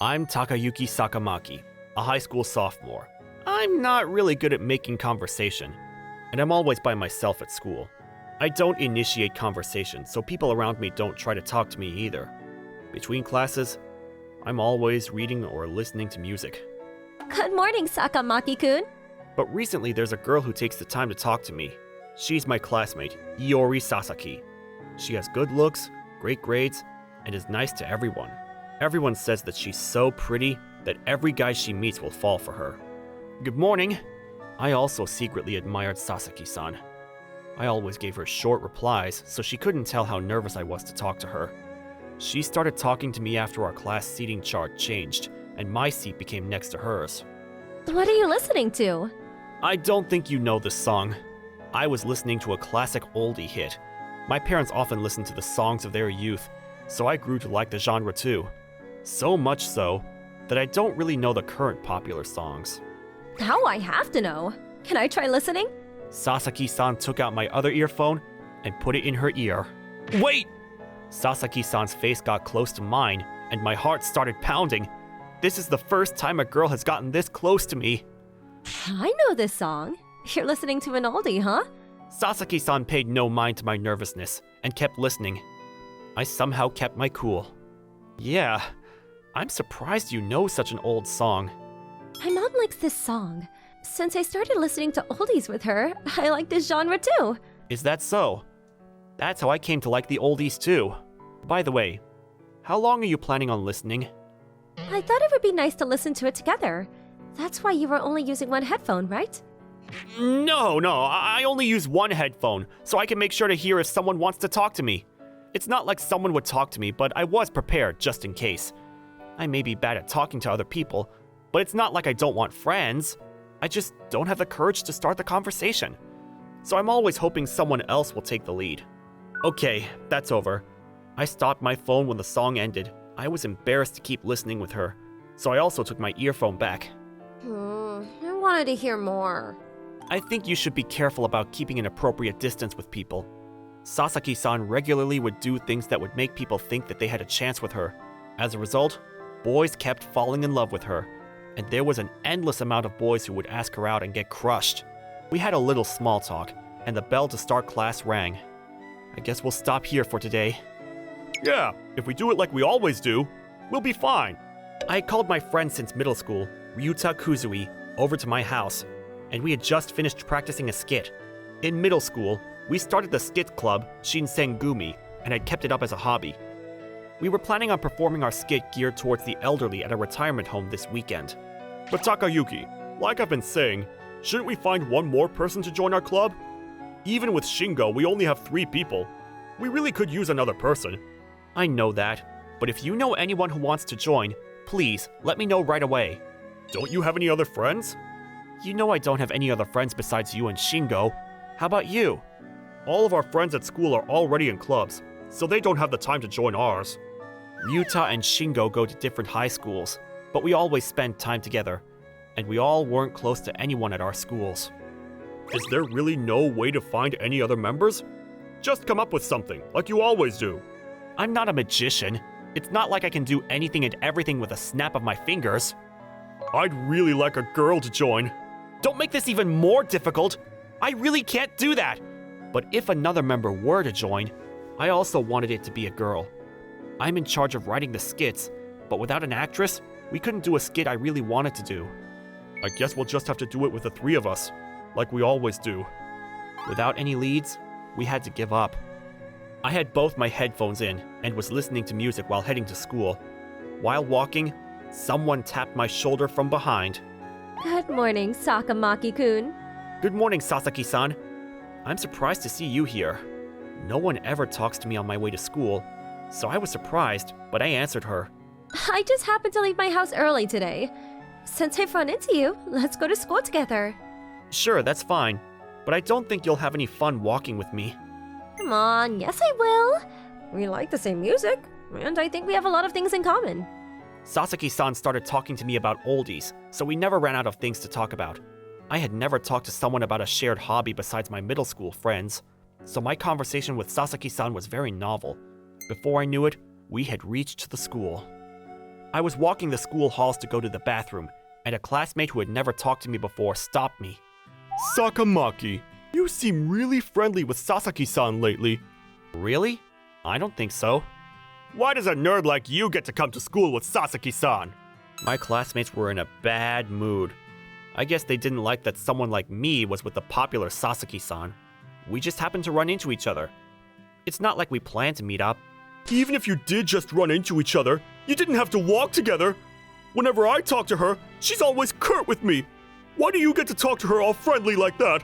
I'm Takayuki Sakamaki, a high school sophomore. I'm not really good at making conversation, and I'm always by myself at school. I don't initiate conversation, so people around me don't try to talk to me either. Between classes, I'm always reading or listening to music. Good morning, Sakamaki-kun. But recently there's a girl who takes the time to talk to me. She's my classmate, Iori Sasaki. She has good looks, great grades, and is nice to everyone. Everyone says that she's so pretty that every guy she meets will fall for her. Good morning. I also secretly admired Sasaki-san. I always gave her short replies, so she couldn't tell how nervous I was to talk to her. She started talking to me after our class seating chart changed, and my seat became next to hers. What are you listening to? I don't think you know this song. I was listening to a classic oldie hit. My parents often listened to the songs of their youth, so I grew to like the genre too. So much so that I don't really know the current popular songs. How I have to know. Can I try listening? Sasaki-san took out my other earphone and put it in her ear. Wait! Sasaki-san's face got close to mine, and my heart started pounding. This is the first time a girl has gotten this close to me. I know this song. You're listening to an oldie, huh? Sasaki-san paid no mind to my nervousness and kept listening. I somehow kept my cool. Yeah, I'm surprised you know such an old song. My mom likes this song. Since I started listening to oldies with her, I like this genre too. Is that so? That's how I came to like the oldies too. By the way, how long are you planning on listening? I thought it would be nice to listen to it together. That's why you were only using one headphone, right? No, I only use one headphone, so I can make sure to hear if someone wants to talk to me. It's not like someone would talk to me, but I was prepared just in case. I may be bad at talking to other people, but it's not like I don't want friends. I just don't have the courage to start the conversation. So I'm always hoping someone else will take the lead. Okay, that's over. I stopped my phone when the song ended. I was embarrassed to keep listening with her, so I also took my earphone back. I wanted to hear more. I think you should be careful about keeping an appropriate distance with people. Sasaki-san regularly would do things that would make people think that they had a chance with her. As a result, boys kept falling in love with her, and there was an endless amount of boys who would ask her out and get crushed. We had a little small talk, and the bell to start class rang. I guess we'll stop here for today. Yeah, if we do it like we always do, we'll be fine. I had called my friend since middle school, Ryuta Kuzui, over to my house, and we had just finished practicing a skit. In middle school, we started the skit club, Shinsengumi, and had kept it up as a hobby. We were planning on performing our skit geared towards the elderly at a retirement home this weekend. But Takayuki, like I've been saying, shouldn't we find one more person to join our club? Even with Shingo, we only have 3 people. We really could use another person. I know that, but if you know anyone who wants to join, please let me know right away. Don't you have any other friends? You know I don't have any other friends besides you and Shingo. How about you? All of our friends at school are already in clubs, so they don't have the time to join ours. Ryuta and Shingo go to different high schools, but we always spend time together, and we all weren't close to anyone at our schools. Is there really no way to find any other members? Just come up with something, like you always do. I'm not a magician. It's not like I can do anything and everything with a snap of my fingers. I'd really like a girl to join. Don't make this even more difficult. I really can't do that. But if another member were to join, I also wanted it to be a girl. I'm in charge of writing the skits, but without an actress, we couldn't do a skit I really wanted to do. I guess we'll just have to do it with the 3 of us, like we always do. Without any leads, we had to give up. I had both my headphones in and was listening to music while heading to school. While walking, someone tapped my shoulder from behind. Good morning, Sakamaki-kun. Good morning, Sasaki-san. I'm surprised to see you here. No one ever talks to me on my way to school, so I was surprised, but I answered her. I just happened to leave my house early today. Since I've run into you, let's go to school together. Sure, that's fine, but I don't think you'll have any fun walking with me. Come on, yes I will. We like the same music, and I think we have a lot of things in common. Sasaki-san started talking to me about oldies, so we never ran out of things to talk about. I had never talked to someone about a shared hobby besides my middle school friends, so my conversation with Sasaki-san was very novel. Before I knew it, we had reached the school. I was walking the school halls to go to the bathroom, and a classmate who had never talked to me before stopped me. Sakamaki, you seem really friendly with Sasaki-san lately. Really? I don't think so. Why does a nerd like you get to come to school with Sasaki-san? My classmates were in a bad mood. I guess they didn't like that someone like me was with the popular Sasaki-san. We just happened to run into each other. It's not like we planned to meet up. Even if you did just run into each other, you didn't have to walk together. Whenever I talk to her, she's always curt with me. Why do you get to talk to her all friendly like that?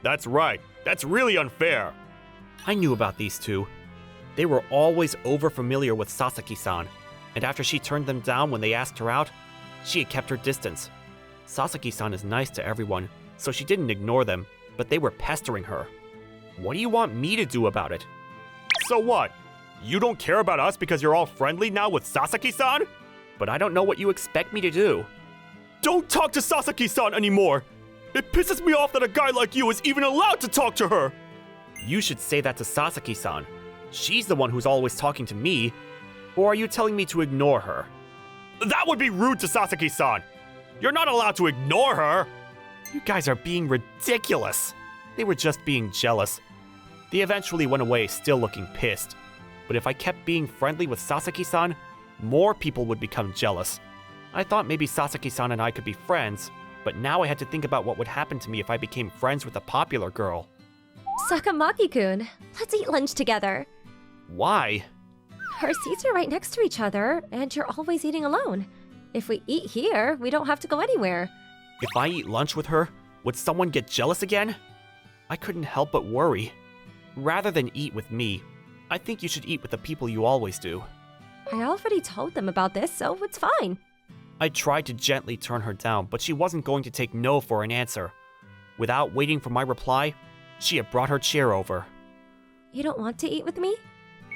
That's right. That's really unfair. I knew about these two. They were always over-familiar with Sasaki-san, and after she turned them down when they asked her out, she had kept her distance. Sasaki-san is nice to everyone, so she didn't ignore them, but they were pestering her. What do you want me to do about it? So what? You don't care about us because you're all friendly now with Sasaki-san? But I don't know what you expect me to do. Don't talk to Sasaki-san anymore! It pisses me off that a guy like you is even allowed to talk to her! You should say that to Sasaki-san. She's the one who's always talking to me. Or are you telling me to ignore her? That would be rude to Sasaki-san! You're not allowed to ignore her! You guys are being ridiculous. They were just being jealous. They eventually went away still looking pissed. But if I kept being friendly with Sasaki-san, more people would become jealous. I thought maybe Sasaki-san and I could be friends, but now I had to think about what would happen to me if I became friends with a popular girl. Sakamaki-kun, let's eat lunch together. Why? Our seats are right next to each other, and you're always eating alone. If we eat here, we don't have to go anywhere. If I eat lunch with her, would someone get jealous again? I couldn't help but worry. Rather than eat with me, I think you should eat with the people you always do. I already told them about this, so it's fine. I tried to gently turn her down, but she wasn't going to take no for an answer. Without waiting for my reply, she had brought her chair over. You don't want to eat with me?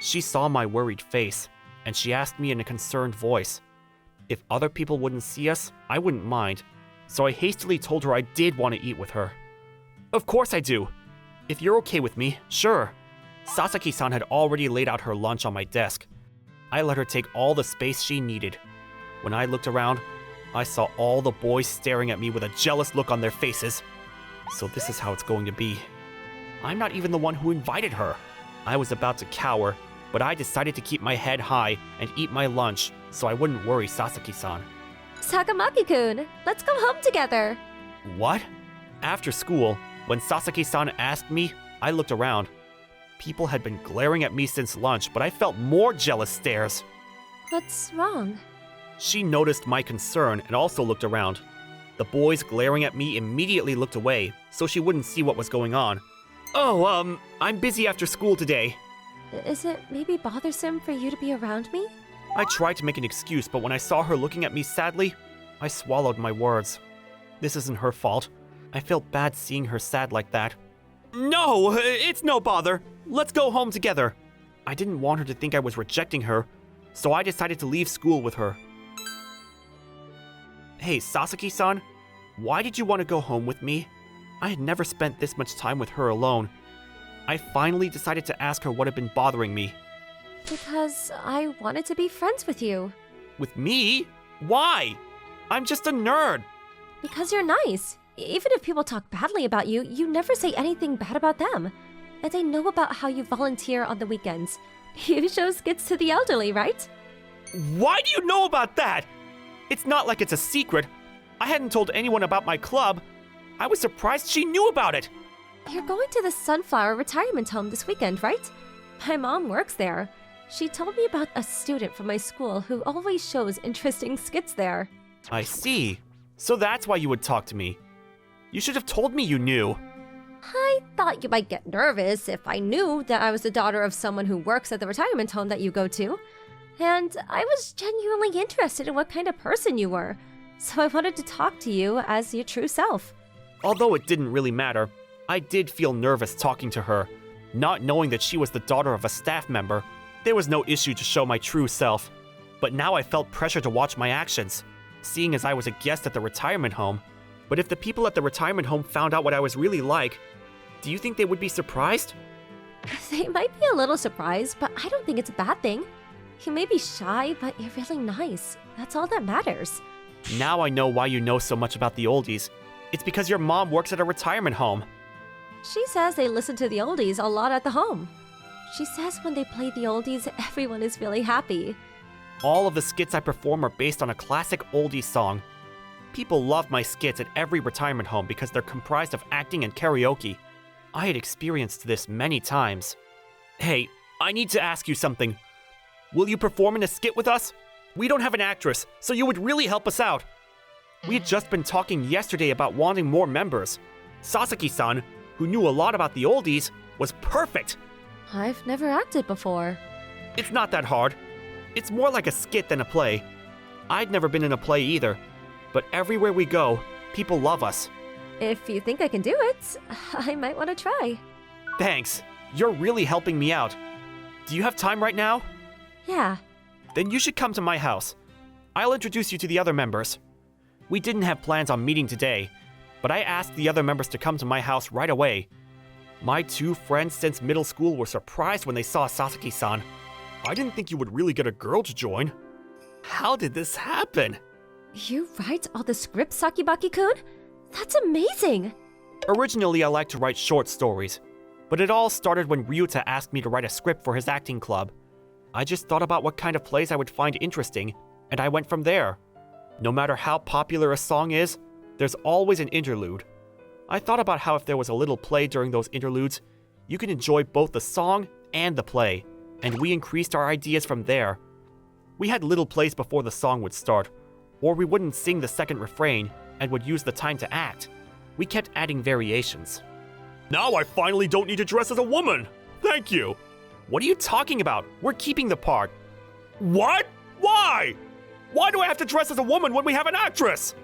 She saw my worried face, and she asked me in a concerned voice. If other people wouldn't see us, I wouldn't mind, so I hastily told her I did want to eat with her. Of course I do. If you're okay with me, sure. Sasaki-san had already laid out her lunch on my desk. I let her take all the space she needed. When I looked around, I saw all the boys staring at me with a jealous look on their faces. So this is how it's going to be. I'm not even the one who invited her. I was about to cower, but I decided to keep my head high and eat my lunch so I wouldn't worry Sasaki-san. Sakamaki-kun, let's go home together. What? After school, when Sasaki-san asked me, I looked around. People had been glaring at me since lunch, but I felt more jealous stares. What's wrong? She noticed my concern and also looked around. The boys glaring at me immediately looked away, so she wouldn't see what was going on. Oh, I'm busy after school today. Is it maybe bothersome for you to be around me? I tried to make an excuse, but when I saw her looking at me sadly, I swallowed my words. This isn't her fault. I felt bad seeing her sad like that. No, it's no bother. Let's go home together. I didn't want her to think I was rejecting her, so I decided to leave school with her. Hey, Sasaki-san, why did you want to go home with me? I had never spent this much time with her alone. I finally decided to ask her what had been bothering me. Because I wanted to be friends with you. With me? Why? I'm just a nerd. Because you're nice. Even if people talk badly about you, you never say anything bad about them. And I know about how you volunteer on the weekends. You show skits to the elderly, right? Why do you know about that? It's not like it's a secret. I hadn't told anyone about my club. I was surprised she knew about it. You're going to the Sunflower retirement home this weekend, right? My mom works there. She told me about a student from my school who always shows interesting skits there. I see. So that's why you would talk to me. You should have told me you knew. I thought you might get nervous if I knew that I was the daughter of someone who works at the retirement home that you go to. And I was genuinely interested in what kind of person you were. So I wanted to talk to you as your true self. Although it didn't really matter, I did feel nervous talking to her. Not knowing that she was the daughter of a staff member, there was no issue to show my true self. But now I felt pressure to watch my actions, seeing as I was a guest at the retirement home. But if the people at the retirement home found out what I was really like, do you think they would be surprised? They might be a little surprised, but I don't think it's a bad thing. You may be shy, but you're really nice. That's all that matters. Now I know why you know so much about the oldies. It's because your mom works at a retirement home. She says they listen to the oldies a lot at the home. She says when they play the oldies, everyone is really happy. All of the skits I perform are based on a classic oldie song. People love my skits at every retirement home because they're comprised of acting and karaoke. I had experienced this many times. Hey, I need to ask you something. Will you perform in a skit with us? We don't have an actress, so you would really help us out. We had just been talking yesterday about wanting more members. Sasaki-san, who knew a lot about the oldies, was perfect. I've never acted before. It's not that hard. It's more like a skit than a play. I'd never been in a play either, but everywhere we go, people love us. If you think I can do it, I might want to try. Thanks. You're really helping me out. Do you have time right now? Yeah. Then you should come to my house. I'll introduce you to the other members. We didn't have plans on meeting today, but I asked the other members to come to my house right away. My two friends since middle school were surprised when they saw Sasaki-san. I didn't think you would really get a girl to join. How did this happen? You write all the scripts, Sakibaki-kun? That's amazing! Originally, I liked to write short stories, but it all started when Ryuta asked me to write a script for his acting club. I just thought about what kind of plays I would find interesting, and I went from there. No matter how popular a song is, there's always an interlude. I thought about how if there was a little play during those interludes, you can enjoy both the song and the play, and we increased our ideas from there. We had little plays before the song would start, or we wouldn't sing the second refrain and would use the time to act. We kept adding variations. Now I finally don't need to dress as a woman! Thank you! What are you talking about? We're keeping the part. What? Why? Why do I have to dress as a woman when we have an actress?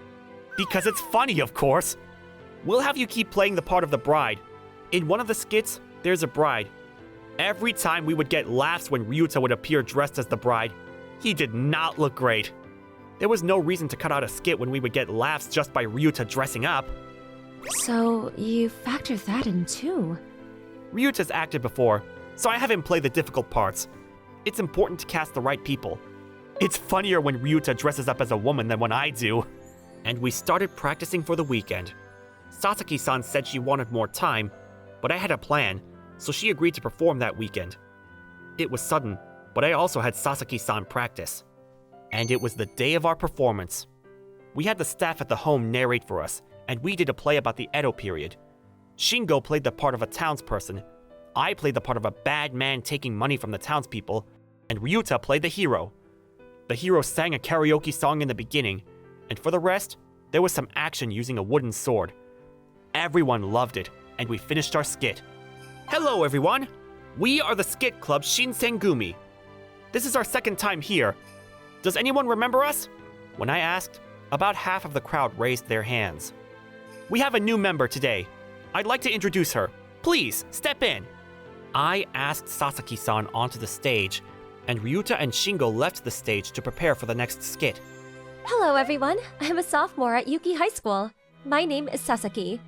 Because it's funny, of course. We'll have you keep playing the part of the bride. In one of the skits, there's a bride. Every time we would get laughs when Ryuta would appear dressed as the bride. He did not look great. There was no reason to cut out a skit when we would get laughs just by Ryuta dressing up. So, you factored that in too? Ryuta's acted before, so I have him play the difficult parts. It's important to cast the right people. It's funnier when Ryuta dresses up as a woman than when I do. And we started practicing for the weekend. Sasaki-san said she wanted more time, but I had a plan, so she agreed to perform that weekend. It was sudden, but I also had Sasaki-san practice. And it was the day of our performance. We had the staff at the home narrate for us, and we did a play about the Edo period. Shingo played the part of a townsperson. I played the part of a bad man taking money from the townspeople, and Ryuta played the hero. The hero sang a karaoke song in the beginning, and for the rest, there was some action using a wooden sword. Everyone loved it, and we finished our skit. Hello, everyone! We are the Skit Club Shinsengumi. This is our second time here. Does anyone remember us? When I asked, about half of the crowd raised their hands. We have a new member today. I'd like to introduce her. Please, step in. I asked Sasaki-san onto the stage, and Ryuta and Shingo left the stage to prepare for the next skit. Hello, everyone. I'm a sophomore at Yuki High School. My name is Sasaki.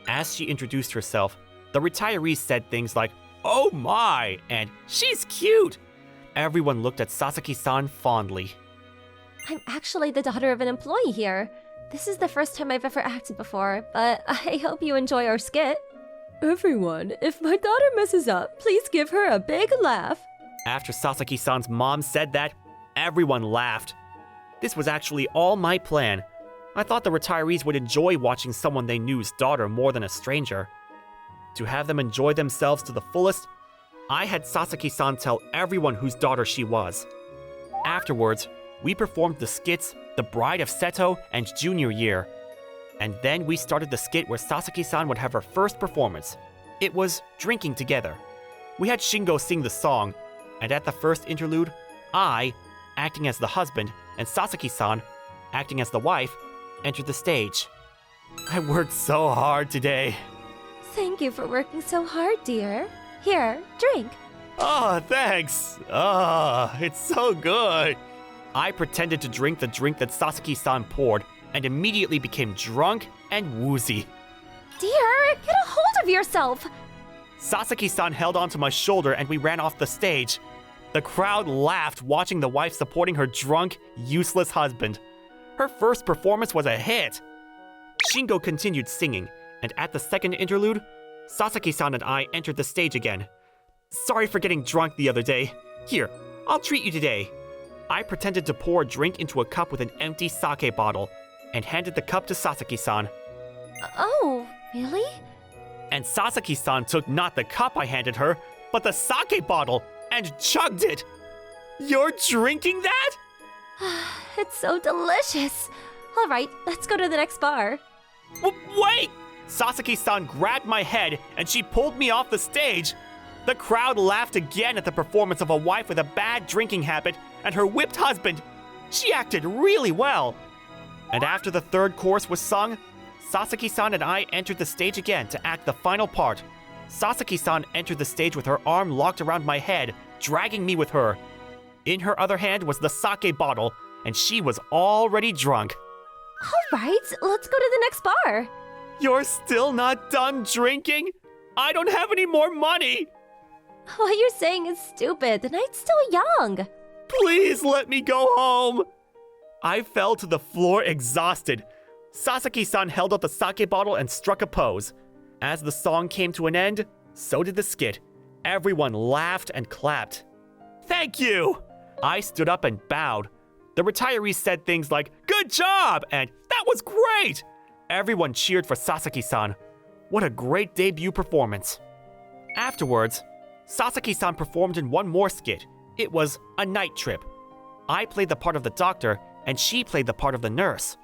As she introduced herself, the retirees said things like, "Oh my," and "She's cute." Everyone looked at Sasaki-san fondly. I'm actually the daughter of an employee here. This is the first time I've ever acted before, but I hope you enjoy our skit. Everyone, if my daughter messes up, please give her a big laugh. After Sasaki-san's mom said that, everyone laughed. This was actually all my plan. I thought the retirees would enjoy watching someone they knew's daughter more than a stranger. To have them enjoy themselves to the fullest, I had Sasaki-san tell everyone whose daughter she was. Afterwards, we performed the skits The Bride of Seto and Junior Year. And then we started the skit where Sasaki-san would have her first performance. It was Drinking Together. We had Shingo sing the song, and at the first interlude, I, acting as the husband, and Sasaki-san, acting as the wife, entered the stage. I worked so hard today. Thank you for working so hard, dear. Here, drink. Oh, thanks. Oh, it's so good. I pretended to drink the drink that Sasaki-san poured and immediately became drunk and woozy. Dear, get a hold of yourself. Sasaki-san held onto my shoulder and we ran off the stage. The crowd laughed watching the wife supporting her drunk, useless husband. Her first performance was a hit. Shingo continued singing, and at the second interlude, Sasaki-san and I entered the stage again. Sorry for getting drunk the other day. Here, I'll treat you today. I pretended to pour a drink into a cup with an empty sake bottle and handed the cup to Sasaki-san. Oh, really? And Sasaki-san took not the cup I handed her, but the sake bottle and chugged it. You're drinking that? It's so delicious. All right, let's go to the next bar. Wait! Sasaki-san grabbed my head and she pulled me off the stage. The crowd laughed again at the performance of a wife with a bad drinking habit and her whipped husband. She acted really well. And after the third chorus was sung, Sasaki-san and I entered the stage again to act the final part. Sasaki-san entered the stage with her arm locked around my head, dragging me with her. In her other hand was the sake bottle, and she was already drunk. All right, let's go to the next bar. You're still not done drinking? I don't have any more money! What you're saying is stupid. The night's still young. Please let me go home! I fell to the floor exhausted. Sasaki-san held up the sake bottle and struck a pose. As the song came to an end, so did the skit. Everyone laughed and clapped. Thank you! I stood up and bowed. The retirees said things like, "Good job!" and "That was great!" Everyone cheered for Sasaki-san. What a great debut performance. Afterwards, Sasaki-san performed in one more skit. It was A Night Trip. I played the part of the doctor, and she played the part of the nurse.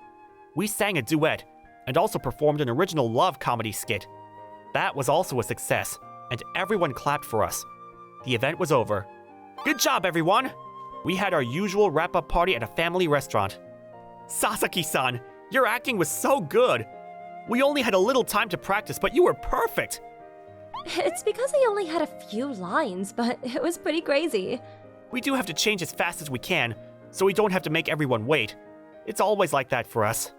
We sang a duet, and also performed an original love comedy skit. That was also a success, and everyone clapped for us. The event was over. Good job, everyone! We had our usual wrap-up party at a family restaurant. Sasaki-san, your acting was so good! We only had a little time to practice, but you were perfect! It's because I only had a few lines, but it was pretty crazy. We do have to change as fast as we can, so we don't have to make everyone wait. It's always like that for us.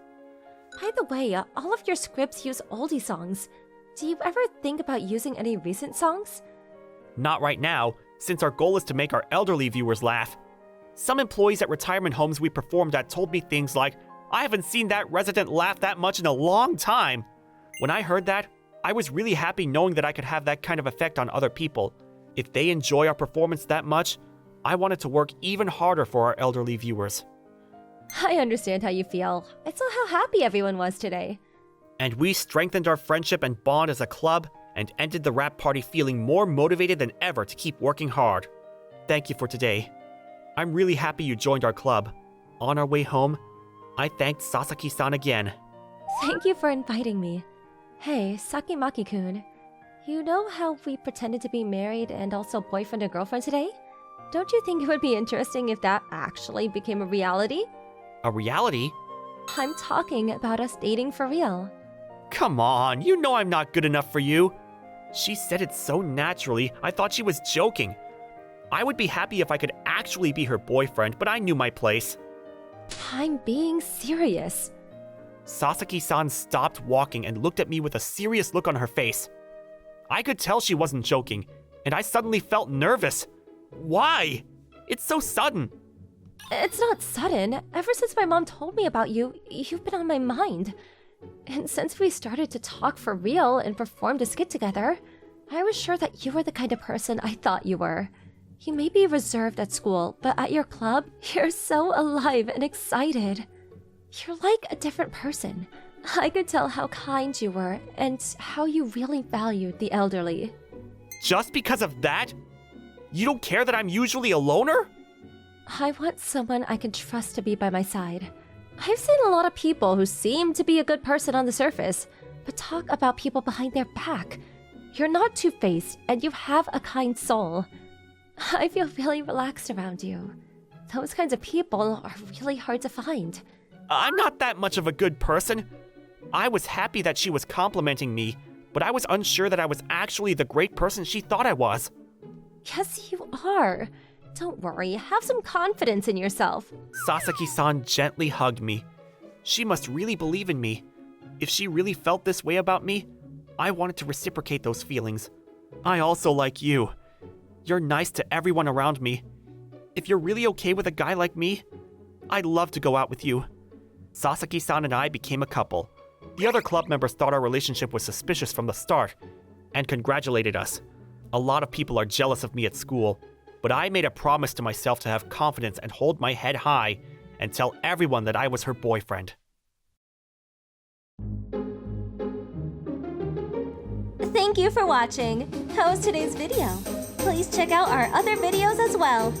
By the way, all of your scripts use oldie songs. Do you ever think about using any recent songs? Not right now, since our goal is to make our elderly viewers laugh. Some employees at retirement homes we performed at told me things like, "I haven't seen that resident laugh that much in a long time." When I heard that, I was really happy knowing that I could have that kind of effect on other people. If they enjoy our performance that much, I wanted to work even harder for our elderly viewers. I understand how you feel. I saw how happy everyone was today. And we strengthened our friendship and bond as a club and ended the rap party feeling more motivated than ever to keep working hard. Thank you for today. I'm really happy you joined our club. On our way home, I thanked Sasaki-san again. Thank you for inviting me. Hey, Sakimaki-kun, you know how we pretended to be married and also boyfriend and girlfriend today? Don't you think it would be interesting if that actually became a reality? A reality? I'm talking about us dating for real. Come on, you know I'm not good enough for you. She said it so naturally, I thought she was joking. I would be happy if I could actually be her boyfriend, but I knew my place. I'm being serious. Sasaki-san stopped walking and looked at me with a serious look on her face. I could tell she wasn't joking, and I suddenly felt nervous. Why? It's so sudden. It's not sudden. Ever since my mom told me about you, you've been on my mind. And since we started to talk for real and performed a skit together, I was sure that you were the kind of person I thought you were. You may be reserved at school, but at your club, you're so alive and excited. You're like a different person. I could tell how kind you were and how you really valued the elderly. Just because of that? You don't care that I'm usually a loner? I want someone I can trust to be by my side. I've seen a lot of people who seem to be a good person on the surface, but talk about people behind their back. You're not two-faced, and you have a kind soul. I feel really relaxed around you. Those kinds of people are really hard to find. I'm not that much of a good person. I was happy that she was complimenting me, but I was unsure that I was actually the great person she thought I was. Yes, you are. Don't worry, have some confidence in yourself. Sasaki-san gently hugged me. She must really believe in me. If she really felt this way about me, I wanted to reciprocate those feelings. I also like you. You're nice to everyone around me. If you're really okay with a guy like me, I'd love to go out with you. Sasaki-san and I became a couple. The other club members thought our relationship was suspicious from the start and congratulated us. A lot of people are jealous of me at school, but I made a promise to myself to have confidence and hold my head high and tell everyone that I was her boyfriend. Thank you for watching. How was today's video? Please check out our other videos as well.